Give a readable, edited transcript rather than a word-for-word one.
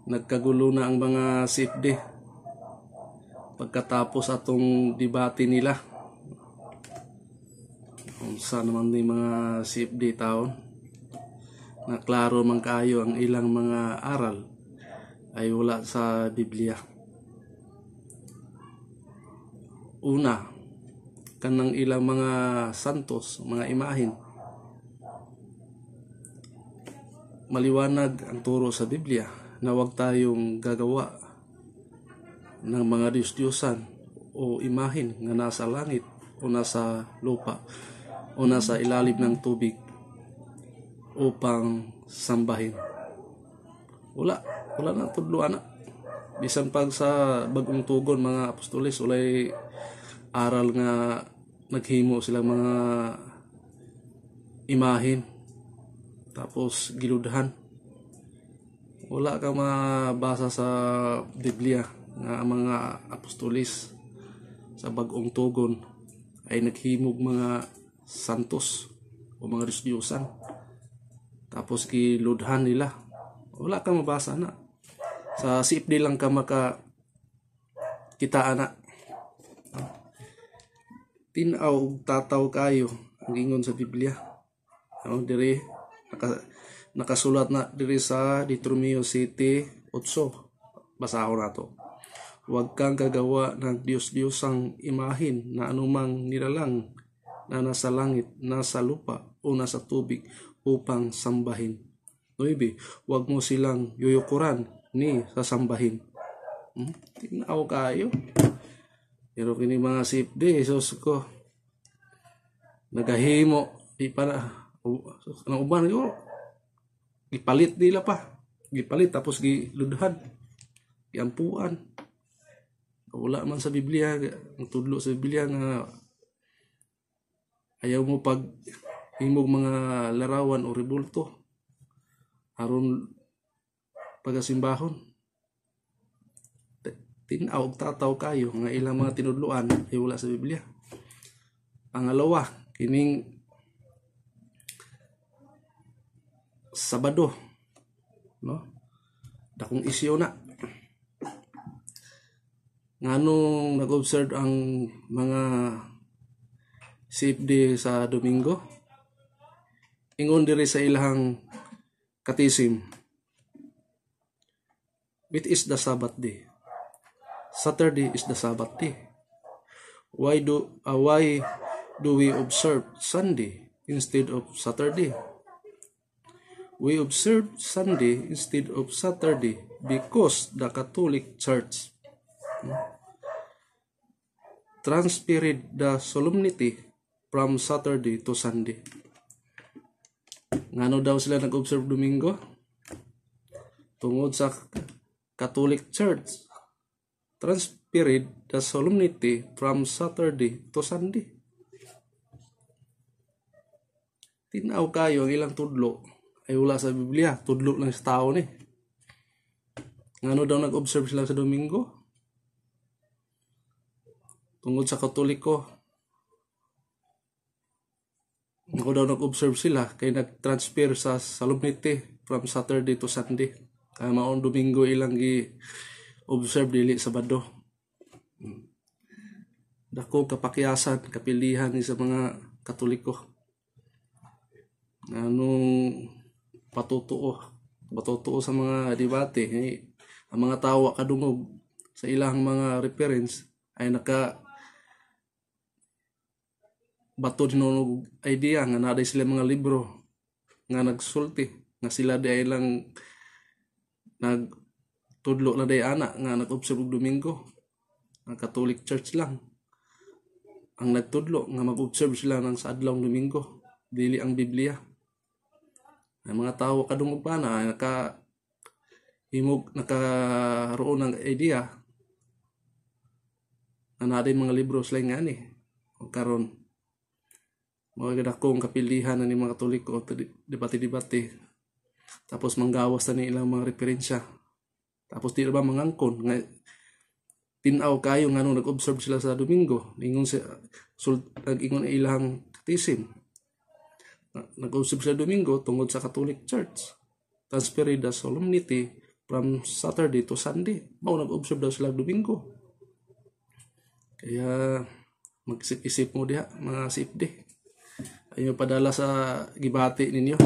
Nagkagulo na ang mga CFD pagkatapos atong debate nila. Unsa naman ni mga CFD taon na klaro man kaayo ang ilang mga aral ay wala sa Biblia. Una, kanang ilang mga santos, mga imahin, maliwanag ang turo sa Biblia na huwag tayong gagawa ng mga Diyos-Diyosan o imahin na nasa langit o nasa lupa o nasa ilalim ng tubig upang sambahin. Wala na tudloan na. Bisan pag sa bagong tugon mga apostoles ulay aral nga naghimo sila mga imahin tapos giludhan. Wala ka mabasa sa Biblia nga ang mga apostoles sa bagong tugon ay naghimog mga santos o mga Diyos-Diyosan tapos giludhan nila. Wala ka mabasa na. Sa CFD lang ka maka kitaan na. Tinaw tataw kayo ang ingon sa Biblia. Diri nakasulat na diri sa Deuteronomio 7:8. Basahon nato. Huwag kang gagawa ng Diyos-Diyosang imahin na anumang nilalang na nasa langit, nasa lupa o nasa tubig upang sambahin. 9. Huwag mo silang yuyukuran ni sasambahin. Tinaw kayo. Pero kini mga CFD, sus ko nagahimo di pa na ang uban yo gipalit nila pa. Gipalit tapos giludhan. Giampuan. Wala man sa Biblia, ang tudlo sa Biblia nga ayaw mo pag himog mga larawan o rebulto aron pagasimbahon. Tinaw tataw kayo nga ilang mga tinudloan ay wala sa Biblia. Pangalawa, kining Sabado, no? Dakong isyo na. Nganong nag-observe ang mga CFD sa Domingo? Ingon diri sa ilang katisim. It is the Sabbath day. Saturday is the Sabbath day. Why do we observe Sunday instead of Saturday? We observe Sunday instead of Saturday because the Catholic Church transferred the solemnity from Saturday to Sunday. Ngano daw sila nag-observe Domingo? Tungod sa Catholic Church transferred the solemnity from Saturday to Sunday. Tinaw kayo ang ilang tudlo ay wala sa Biblia, tudlo lang sa tao ni. Ngano daw nag-observe sila sa Domingo? Tungod sa Katoliko. Ngano daw nag-observe sila kay nag-transfer sa solemnity from Saturday to Sunday. Kaya maong Domingo ilang gi-observe dili Sabado. Dako kapakyasan, kapilihan ni sa mga Katoliko. Anong patutuo sa mga debate, ang mga tawa kadungog sa ilang mga reference ay naka bato dinunog idea nga naday sila mga libro nga nagsulti nga sila di ay lang nagtudlo na day ana nga nag-observe og Domingo. Ang Catholic Church lang ang nagtudlo nga mag-observe sila ng sa adlawng Domingo, dili ang Biblia. Ang mga tao kadungog pa na nakaroon ng idea na naday mga libro sila nga ni o karon mga dakong kapilihan na ni mga Katoliko debate tapos manggawas na ni ilang mga referensya tapos di ba mangangkon nga tinaw kayo nga nung nag-observe sila sa Domingo ingon nag-ingon ilang katisim nag-observe sa Domingo tungod sa Catholic Church transferred the solemnity from Saturday to Sunday. Mao nag-observe daw sila Domingo. Kaya mag-isip-isip mo diha mga CFD. Ayaw padala sa gibati ninyo.